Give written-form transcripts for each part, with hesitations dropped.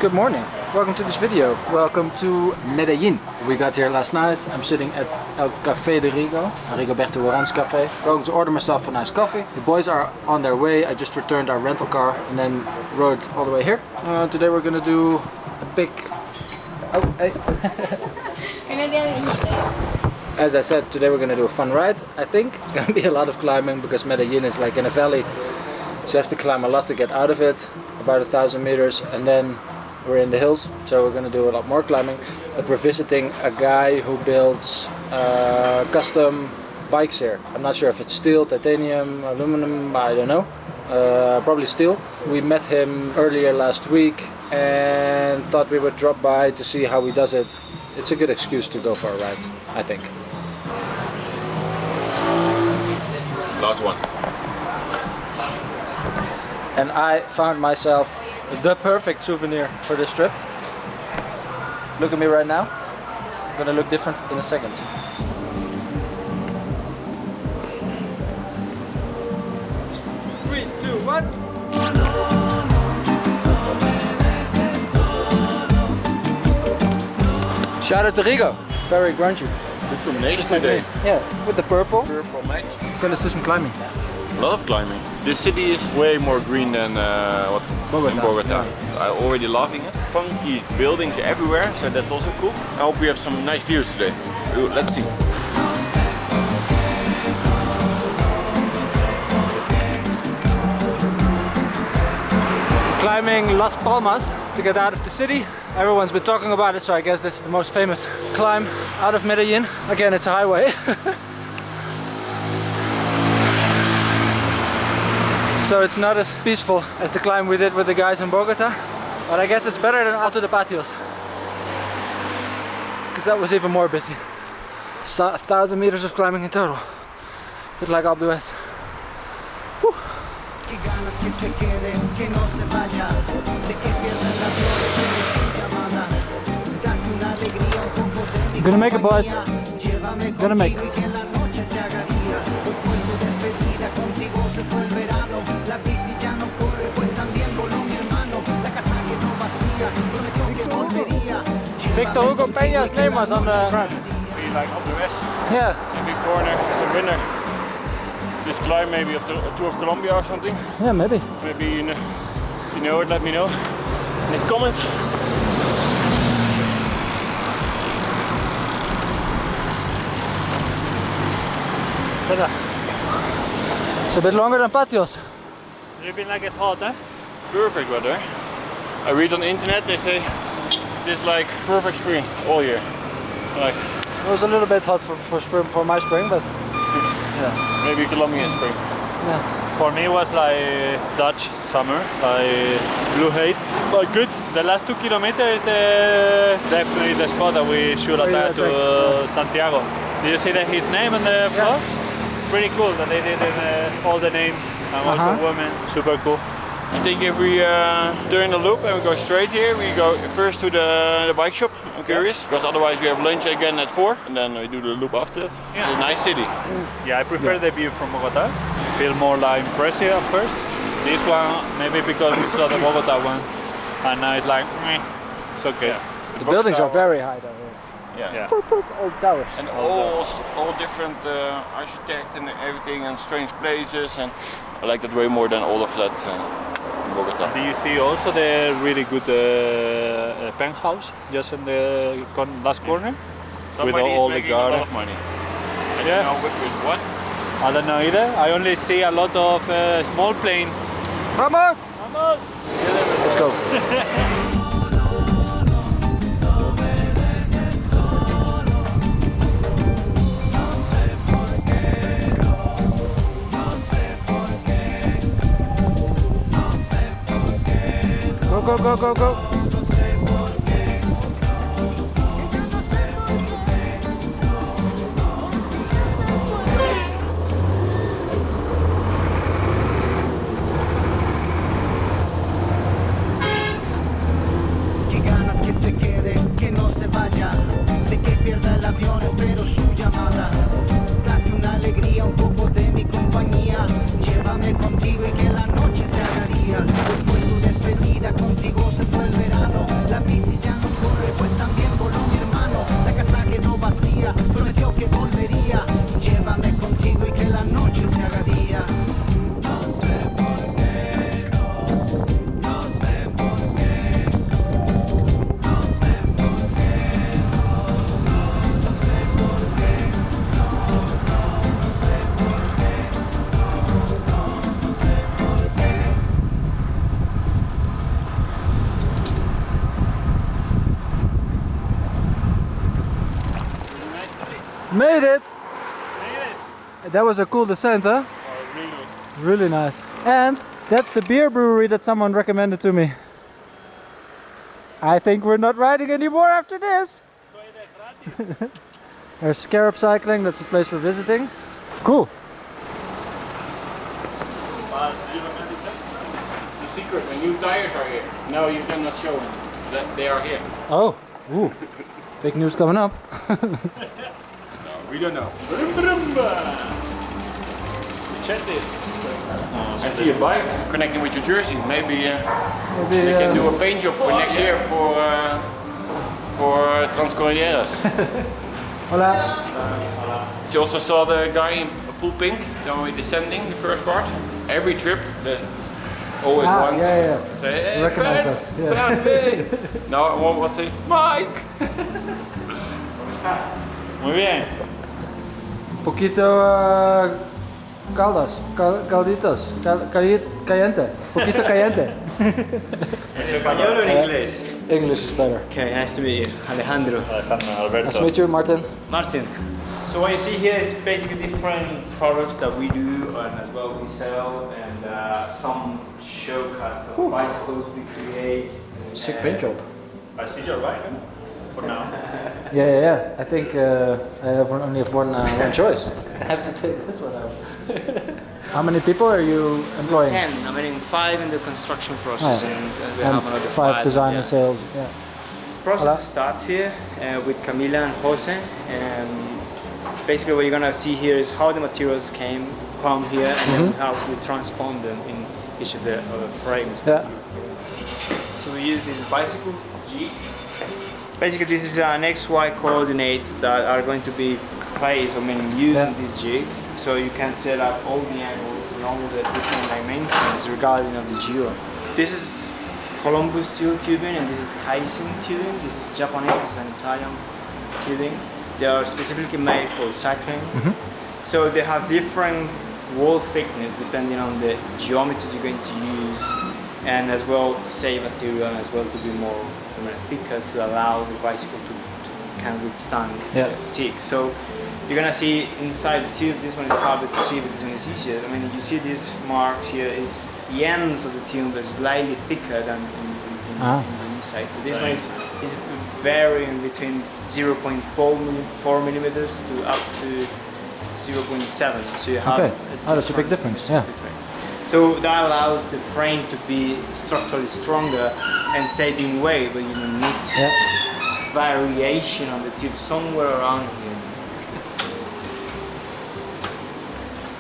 Good morning, welcome to this video. Welcome to Medellín. We got here last night. I'm sitting at El Café de Rigoberto Urán's cafe. Going to order myself a nice coffee. The boys are on their way. I just returned our rental car and then rode all the way here. Today we're gonna do a big... Oh, hey. As I said, today we're gonna do a fun ride, I think. It's gonna be a lot of climbing because Medellín is like in a valley. So you have to climb a lot to get out of it, about 1,000 meters, and then we're in the hills, so we're gonna do a lot more climbing. But we're visiting a guy who builds custom bikes here. I'm not sure if it's steel, titanium, aluminum, I don't know. Probably steel. We met him earlier last week and thought we would drop by to see how he does it. It's a good excuse to go for a ride, I think. Last one. And I found myself the perfect souvenir for this trip. Look at me right now. I'm gonna look different in a second. Three, two, one. Shout out to Rigo. Very grungy. Good combination today. Yeah, with the purple. Purple match. Let's do some climbing. A lot of climbing. This city is way more green than Bogota. Yeah. I'm already loving it. Funky buildings everywhere, so that's also cool. I hope we have some nice views today. Let's see. Climbing Las Palmas to get out of the city. Everyone's been talking about it, so I guess this is the most famous climb out of Medellín. Again, it's a highway. So it's not as peaceful as the climb we did with the guys in Bogota, but I guess it's better than Alto de Patios, because that was even more busy. 1,000 meters of climbing in total, with like Alpe d'Huez. Gonna make it, boys. Gonna make it. Victor Hugo Peña's name was on the front. Be like up the west. Yeah. Every corner is a winner. This climb maybe of the Tour of Colombia or something. Yeah, maybe. Maybe if you know it, let me know in the comments. It's a bit longer than Patios. You've been like it's hot, huh? Perfect weather. I read on the internet, they say this like perfect spring all year. Like it was a little bit hot for spring, for my spring, but yeah, maybe Colombian spring. Yeah. For me it was like Dutch summer, like blue hate. But good. The last 2 kilometers is definitely the spot that we should attack to Santiago. Did you see that his name on the floor? Yeah. Pretty cool that they did all the names and also women. Super cool. I think if we turn the loop and we go straight here, we go first to the bike shop. I'm curious, because otherwise we have lunch again at 4 and then we do the loop after that. Yeah. It's a nice city. Yeah, I prefer the view from Bogota. Feel more like impressive at first. This one, maybe because we saw the Bogota one, and now it's like, it's okay. Yeah. The buildings are very high down here. Yeah. Old towers. And all different architect and everything, and strange places, and I like that way more than all of that in Bogota. Do you see also the really good penthouse just in the last corner? Somebody with all is the making a lot of money. I don't know with what. I don't know either. I only see a lot of small planes. Vamos! Vamos! Let's go. Go, go, go, go. Qué ganas que se quede, que no se vaya, de que pierda el avión, espero su llamada. Date una alegría, un poco de mi compañía, llévame contigo y que la noche se haga día. Hoy fue tu despedida, contigo se fue el verano. Made it! Made it. That was a cool descent, huh? Oh, really? Really nice. And that's the beer brewery that someone recommended to me. I think we're not riding anymore after this. There's Scarab cycling, that's the place we're visiting. Cool. The secret, when new tires are here. No, you cannot show them. They are here. Oh, ooh. Big news coming up. No, we don't know. Check this. I see a bike connecting with your jersey. Maybe they can do a paint job for next year for Transcordilleras. Hola. You also saw the guy in full pink, we're descending the first part. Every trip, there's always once. Yeah. Say, hey, Recognize Fred, us. Yeah. Fred, no, one will say, Mike! Muy bien. Poquito calditos, caliente. Poquito caliente. ¿En español o en inglés? English is better. Okay, nice to meet you. Alejandro. Alberto. Nice to meet you, Martin. Martin. So what you see here is basically different products that we do and as well we sell and some showcasts of bicycles we create. Sick paint job. I see you're right, eh? For now. Yeah. I think I only have one choice. I have to take this one out. How many people are you employing? 10. I'm meaning 5 in the construction process and we And have another 5 design yeah. and sales. Yeah. Process Hola. starts here with Camila and Jose. Basically what you're gonna see here is how the materials come here and then how we transform them in each of the frames. Yeah. So we use this bicycle G. Basically this is an XY coordinates that are going to be placed or meaning used in this jig. So you can set up all the angles and all the different dimensions regarding of the geo. This is Columbus steel tubing and this is Kaisen tubing. This is Japanese, this is an Italian tubing. They are specifically made for cycling. So they have different wall thickness depending on the geometry you're going to use and as well to save material and as well to be more thicker to allow the bicycle to can withstand fatigue. So you're gonna see inside the tube, this one is harder to see but this one is easier. I mean you see these marks here is the ends of the tube are slightly thicker than in the inside. So this one is varying between 0.4 millimeters to up to 0.7. So you have that's a big difference. Yeah. So that allows the frame to be structurally stronger and saving weight, but you need variation on the tube somewhere around here.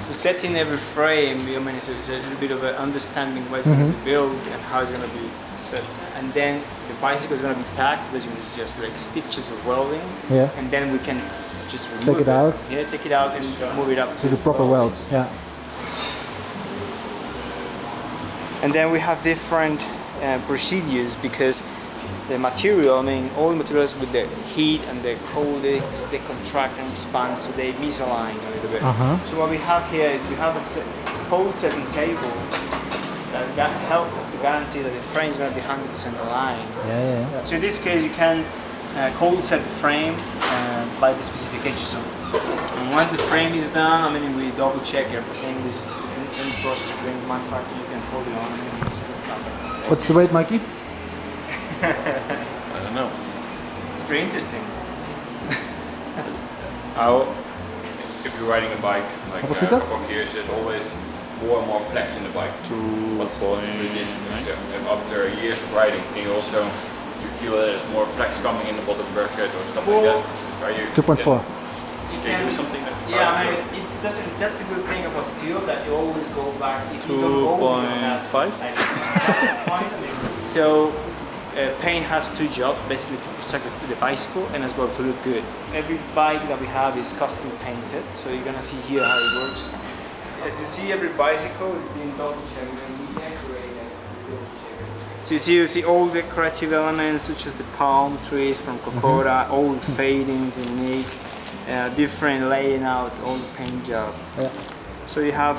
So setting every frame, I mean, it's a little bit of an understanding what it's going to be built and how it's going to be set. And then the bicycle is going to be tacked, basically it's just like stitches of welding. Yeah. And then we can just remove Take it out. Yeah, take it out and move it up To the proper welds. Yeah. And then we have different procedures because the material, I mean, all the materials with the heat and the cold, they contract and expand, so they misalign a little bit. So what we have here is we have a cold setting table that helps to guarantee that the frame is going to be 100% aligned. Yeah. So in this case, you can cold set the frame by the specifications. And once the frame is done, I mean, we double check everything. This is any process during manufacturing, you can hold it on. I mean, it's not What's the weight, Mikey? I don't know. It's pretty interesting. If you're riding a bike, like a couple of years, there's always more and more flex in the bike. What's with this? After years of riding, you feel that there's more flex coming in the bottom bracket or stuff like that. Are you 2.4. Can you do something that? Yeah, I mean, it doesn't. That's the good thing about steel that you always go back. If you don't go, you don't have, 2.5. like, so paint has two jobs, basically to protect the bicycle and as well to look good. Every bike that we have is custom painted, so you're gonna see here how it works. As you see, every bicycle is being double checked and we decorate it. So you see all the decorative elements such as the palm trees from Kokora, all the fading, the nick, different laying out, all the paint job. Yeah. So you have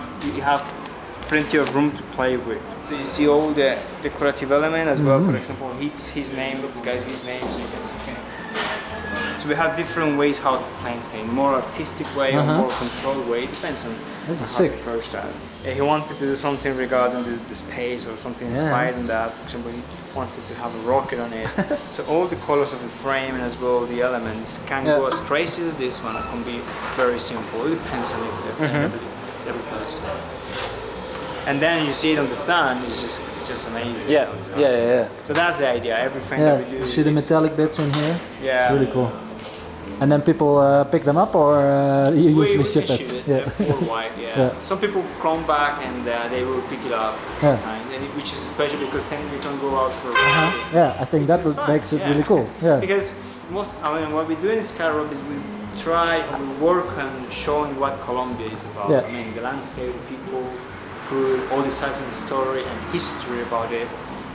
plenty of room to play with. So you see all the decorative element as well. For example, his name, this guy's his name, so you can see. So we have different ways how to paint, more artistic way or more controlled way. It depends on This is how sick. to approach that. He wanted to do something regarding the space or something inspired in that. For example, he wanted to have a rocket on it. So all the colors of the frame and as well the elements can go as crazy as this one. It can be very simple. It depends on every person. And then you see it on the sun. It's just amazing. Yeah. You know, so. Yeah. So that's the idea. Everything that we do. You see the metallic bits in here? Yeah. It's really cool. And then people pick them up, or you usually ship can it? Ship it Yeah. worldwide, Some people come back and they will pick it up sometimes, which is special because then we can go out for a party. Yeah, I think that makes it really cool. Yeah. Because what we do in Scarab is we try and we work on showing what Colombia is about. Yeah. I mean, the landscape, the people, food, all the sides of the story and history about it.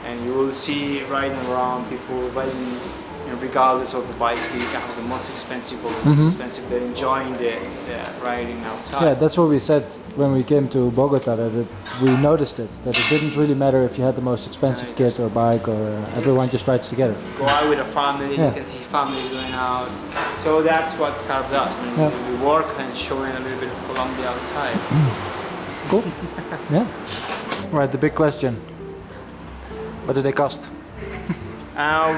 And you will see riding around, people riding, regardless of the bicycle, you can have the most expensive or the least expensive, they're enjoying the riding outside. Yeah, that's what we said when we came to Bogota, that we noticed that it didn't really matter if you had the most expensive kit or bike, or everyone just rides together. Go out with a family, you can see families going out. So that's what Scarab does. I mean, we work and showing a little bit of Colombia outside. Cool. Yeah. Right, the big question. What do they cost?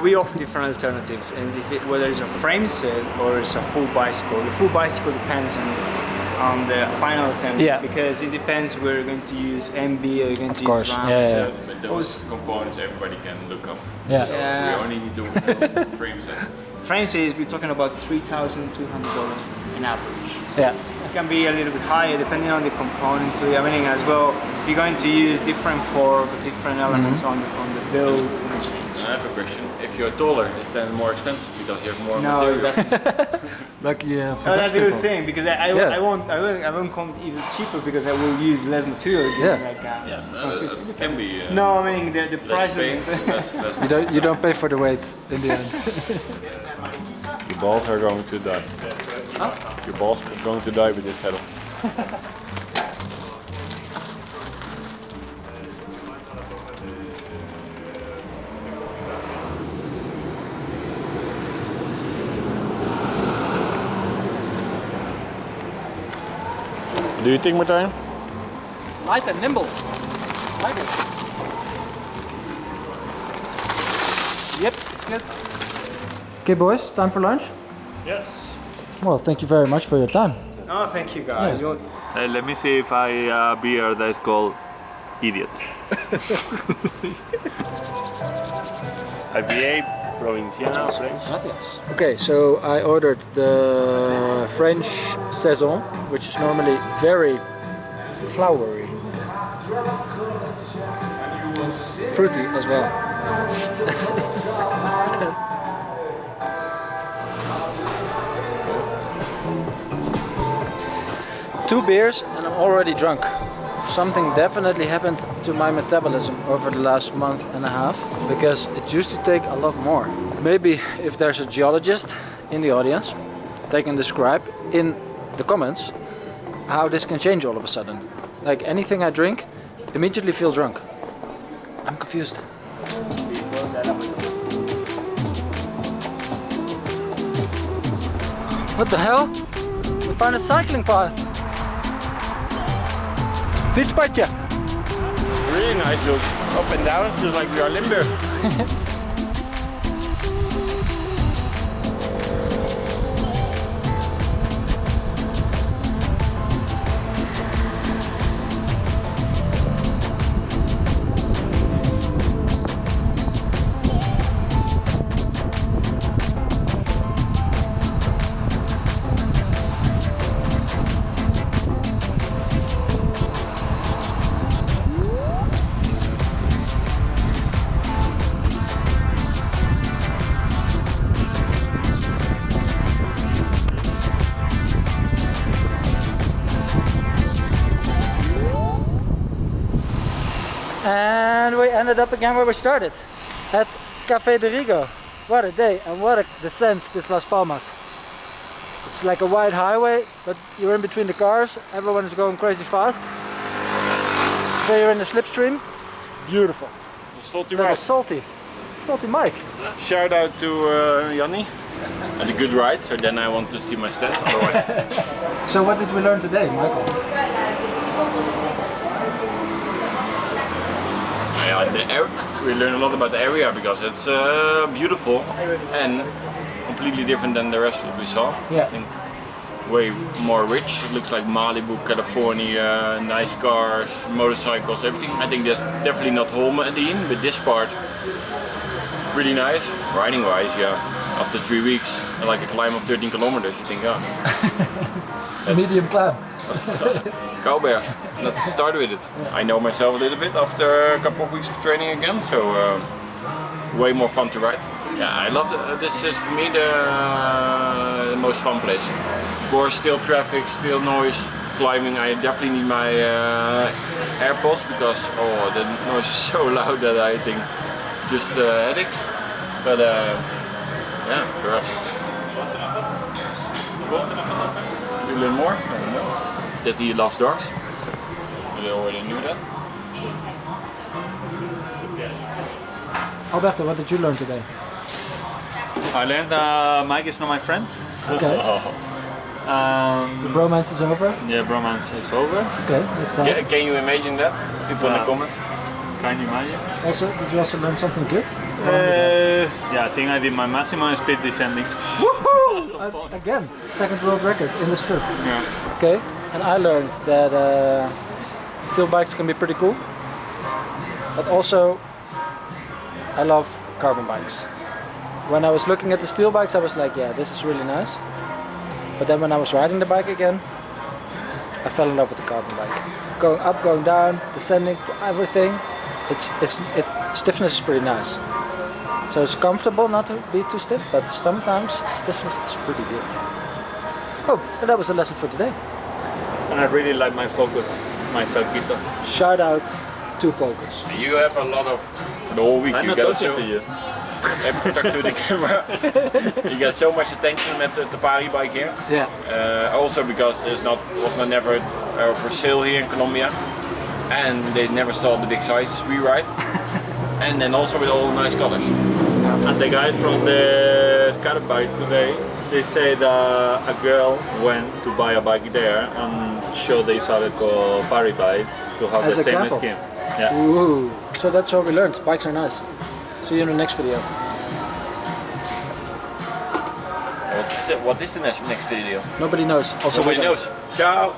We offer different alternatives, and whether it's a frame set or it's a full bicycle. The full bicycle depends on the final assembly, because it depends whether you're going to use MB or you're going to use RAM. But those components everybody can look up. Yeah. So we only need to know frame set. Frame set, we're talking about $3,200 in average. Yeah. It can be a little bit higher depending on the component too. I mean, as well, if you're going to use different fork, different elements on the build, it will change. I have a question. If you're taller, is then more expensive because you have more No, material? it doesn't. Lucky No, that's a good thing because I won't come even cheaper because I will use less material. Like, it can be. No, I mean the price. You don't pay for the weight in the end. Your balls are going to die. Huh? Your balls are going to die with this setup. What do you think, Martijn? Light and nimble. Like it. Yep, it's good. Okay, boys, time for lunch? Yes. Well, thank you very much for your time. Oh, thank you guys. Let me see if I beer that is called Idiot. IPA Provinciano French. Okay, so I ordered the French Saison, which is normally very flowery. Fruity as well. Two beers and I'm already drunk. Something definitely happened to my metabolism over the last month and a half, because it used to take a lot more. Maybe if there's a geologist in the audience, they can describe in the comments how this can change all of a sudden. Like anything I drink immediately feels drunk. I'm confused. What the hell? We found a cycling path. Fietspadje. Really nice look. Up and down, feels like we are limber. And we ended up again where we started, at Café de Rigo. What a day and what a descent this Las Palmas. It's like a wide highway, but you're in between the cars, everyone is going crazy fast. So you're in the slipstream, beautiful. Salty Little mouth. salty. Salty Mike. Shout out to Yanni. Had a good ride, so then I want to see my stats. Otherwise. So what did we learn today, Michael? Yeah, we learned a lot about the area because it's beautiful and completely different than the rest that we saw. Yeah. I think way more rich. It looks like Malibu, California, nice cars, motorcycles, everything. I think that's definitely not whole Medellín, but this part really nice. Riding wise, yeah. After 3 weeks, like a climb of 13 kilometers, you think, oh. Medium climb. Cowbear. Let's start with it. I know myself a little bit after a couple of weeks of training again, so way more fun to ride. Yeah, I love it. This is for me the most fun place. Of course, still traffic, still noise. Climbing, I definitely need my AirPods because the noise is so loud that I think just headaches. But yeah, for the rest. You learn more? I don't know. That he loves dogs. We already knew that. Alberto, what did you learn today? I learned Mike is not my friend. Okay. The bromance is over? Yeah, bromance is over. Okay, that's Can you imagine that? People in the comments. Can you imagine? Also, did you also learn something good? Yeah, I think I did my maximum speed descending. Woohoo! Again, second world record in this trip. Yeah. Okay, and I learned that steel bikes can be pretty cool, but also I love carbon bikes. When I was looking at the steel bikes, I was like, yeah, this is really nice. But then when I was riding the bike again, I fell in love with the carbon bike. Going up, going down, descending, everything. Stiffness is pretty nice. So it's comfortable not to be too stiff, but sometimes stiffness is pretty good. Oh, and that was the lesson for today. And I really like my Focus, my Salquito. Shout out to Focus. You have a lot of, for the whole week I'm you not got talking to you. talk to the camera. You got so much attention with the Pari bike here. Yeah. Also because it was never for sale here in Colombia. And they never saw the big size we ride. And then also with all the nice colors. And the guys from the Scarab bike today, they said a girl went to buy a bike there and showed the Isabeco Pari bike to have As the same example. skin. Yeah. Ooh. So that's what we learned. Bikes are nice. See you in the next video. What is the next video? Nobody knows. Also, Nobody we don't. knows. Ciao!